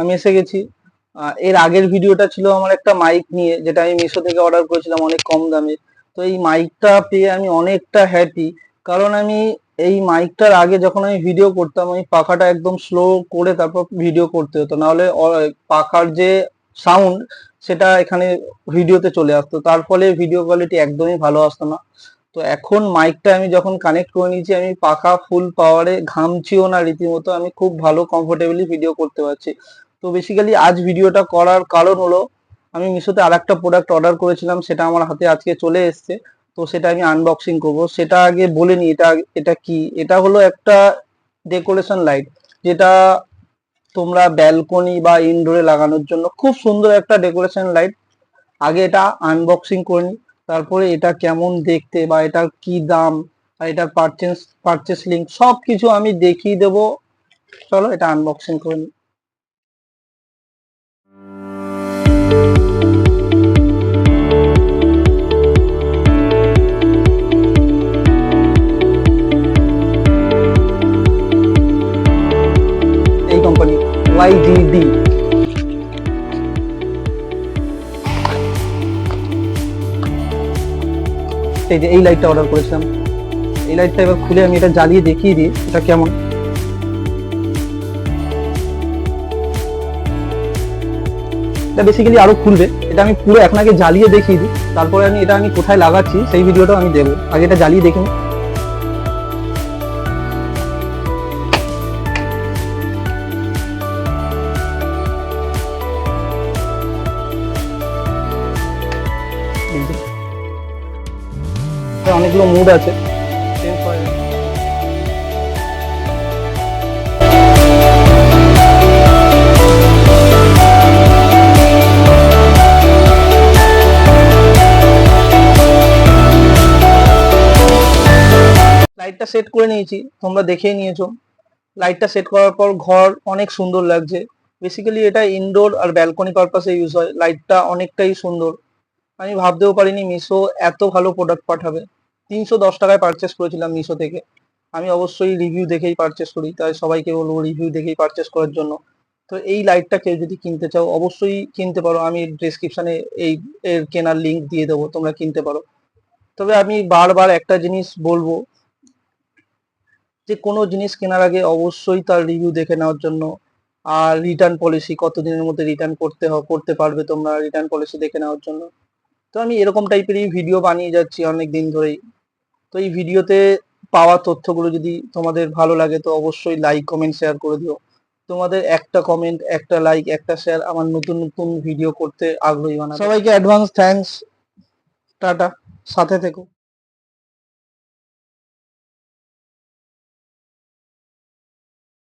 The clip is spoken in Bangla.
আমি এসে গেছি। এর আগের ভিডিওটা ছিল আমার একটা মাইক নিয়ে, যেটা আমি মিশো থেকে অর্ডার করেছিলাম অনেক কম দামে। তো এই মাইকটা পেয়ে আমি অনেকটা হ্যাপি, কারণ আমি এই মাইকটার আগে যখন আমি ভিডিও করতাম, আমি পাখাটা একদম স্লো করে তারপর ভিডিও করতে হতো, নাহলে পাখার যে সাউন্ড সেটা এখানে ভিডিওতে চলে আসতো, তার ফলে ভিডিও কোয়ালিটি একদমই ভালো আসতো না। তো এখন মাইকটা আমি যখন কানেক্ট করে নিয়েছি, আমি পাখা ফুল পাওয়ারে ঘামছিও না রীতিমতো, আমি খুব ভালো কমফোর্টেবলি ভিডিও করতে পারছি। তো বেসিক্যালি আজ ভিডিওটা করার কারণ হলো, আমি মিশোতে আর একটা প্রোডাক্ট অর্ডার করেছিলাম, সেটা আমার হাতে আজকে চলে এসেছে। তো সেটা আমি আনবক্সিং করব। সেটা আগে বলে নি, এটা এটা কি। এটা হলো একটা ডেকোরেশন লাইট, যেটা তোমরা ব্যালকনি বা ইনডোরে লাগানোর জন্য খুব সুন্দর একটা ডেকোরেশন লাইট। আগে এটা আনবক্সিং করে নি, তারপরে এটা কেমন দেখতে বা এটার কি দাম আর এটার পারচেস লিঙ্ক সব কিছু আমি দেখিয়ে দেবো। চলো এটা আনবক্সিং করে নি। এই কোম্পানি YGD। এই যে এই লাইটটা অর্ডার করেছিলাম, এই লাইটটা এবার খুলে আমি এটা জ্বালিয়ে দেখিয়ে দিই এটা কেমন। এটা বেসিক্যালি আরো খুলবে, এটা আমি পুরো এখন আগে জ্বালিয়ে দেখিয়ে দিই, তারপরে আমি কোথায় লাগাচ্ছি সেই ভিডিওটাও আমি দেবো। আগে এটা জ্বালিয়ে দেখি। অনেকগুলো মুড আছে, চেঞ্জ করা যায়। লাইটটা সেট করে নিয়েছি, তোমরা দেখেই নিয়েছো। লাইটটা সেট করার পর ঘর অনেক সুন্দর লাগছে। বেসিক্যালি এটা ইনডোর আর ব্যালকনি পারপাসে ইউজ হয়। লাইটটা অনেকটাই সুন্দর। আমি ভাবতেও পারিনি মিশো এত ভালো প্রোডাক্ট পাঠাবে। 310 টাকায় পারচেস করেছিলাম মিশো থেকে। আমি অবশ্যই রিভিউ দেখেই পারচেস করি, তাই সবাইকে বলবো রিভিউ দেখেই পারচেস করার জন্য। তো এই লাইটটা কেউ যদি কিনতে চাও অবশ্যই কিনতে পারো, আমি ডেসক্রিপশনে এই এর কেনার লিঙ্ক দিয়ে দেবো, তোমরা কিনতে পারো। তবে আমি বারবার একটা জিনিস বলবো, যে কোনো জিনিস কেনার আগে অবশ্যই তার রিভিউ দেখে নেওয়ার জন্য। আর রিটার্ন পলিসি, কতদিনের মধ্যে রিটার্ন করতে পারবে তোমরা, রিটার্ন পলিসি দেখে নেওয়ার জন্য। তো আমি এরকম টাইপেরই ভিডিও বানিয়ে যাচ্ছি অনেক দিন ধরেই। তো এই ভিডিওতে পাওয়া তথ্যগুলো যদি তোমাদের ভালো লাগে তো অবশ্যই লাইক কমেন্ট শেয়ার করে দিও। তোমাদের একটা কমেন্ট, একটা লাইক, একটা শেয়ার আমার নতুন নতুন ভিডিও করতে আগ্রহী বানাবে। সবাইকে অ্যাডভান্স থ্যাঙ্কস। টাটা, সাথে থেকো।